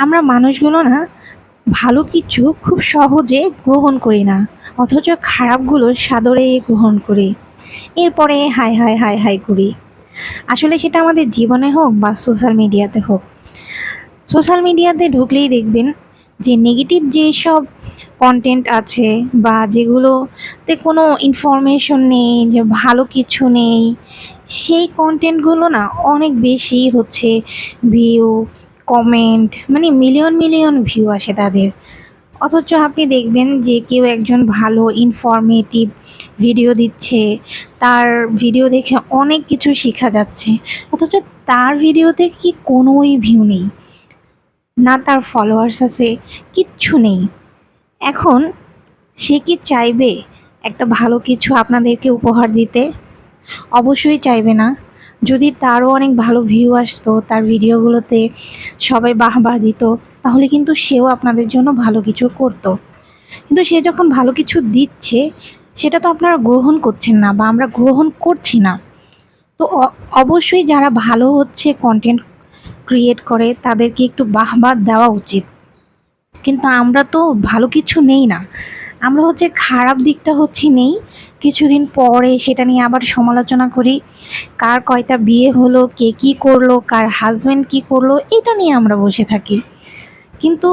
আমরা মানুষগুলো না ভালো কিছু খুব সহজে গ্রহণ করি না, অথচ খারাপগুলো সাদরে গ্রহণ করি। এরপরে হাই হাই হাই হাই করি। আসলে সেটা আমাদের জীবনে হোক বা সোশ্যাল মিডিয়াতে হোক, সোশ্যাল মিডিয়াতে ঢুকলেই দেখবেন যে নেগেটিভ যেসব কন্টেন্ট আছে বা যেগুলোতে কোনো ইনফরমেশন নেই, যে ভালো কিছু নেই, সেই কন্টেন্টগুলো না অনেক বেশি হচ্ছে ভিউ, কমেন্ট, মানে মিলিয়ন মিলিয়ন ভিউ আসে তাদের। অথচ আপনি দেখবেন যে কেউ একজন ভালো ইনফরমেটিভ ভিডিও দিচ্ছে, তার ভিডিও দেখে অনেক কিছু শেখা যাচ্ছে, অথচ তার ভিডিওতে কি কোনোই ভিউ নেই, না তার ফলোয়ার্স আছে, কিচ্ছু নেই। এখন সে কি চাইবে একটা ভালো কিছু আপনাদেরকে উপহার দিতে? অবশ্যই চাইবে না। যদি তারও অনেক ভালো ভিউ আসতো, তার ভিডিওগুলোতে সবাই বাহবা দিত, তাহলে কিন্তু সেও আপনাদের জন্য ভালো কিছু করতো। কিন্তু সে যখন ভালো কিছু দিচ্ছে, সেটা তো আপনারা গ্রহণ করছেন না বা আমরা গ্রহণ করছি না। তো অবশ্যই যারা ভালো হচ্ছে কন্টেন্ট ক্রিয়েট করে তাদেরকে একটু বাহবা দেওয়া উচিত। কিন্তু আমরা তো ভালো কিছু নেই না, আমরা হচ্ছে খারাপ দিকটা হচ্ছে নেই। কিছুদিন পরে সেটা নিয়ে আবার সমালোচনা করি, কার কয়টা বিয়ে হলো, কে কী করলো, কার হাজব্যান্ড কী করলো, এটা নিয়ে আমরা বসে থাকি। কিন্তু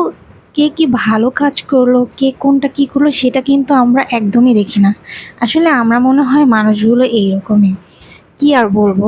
কে কি ভালো কাজ করলো, কে কোনটা কী করলো, সেটা কিন্তু আমরা একদমই দেখি না। আসলে আমরা মনে হয় মানুষগুলো এইরকমই, কি আর বলবো।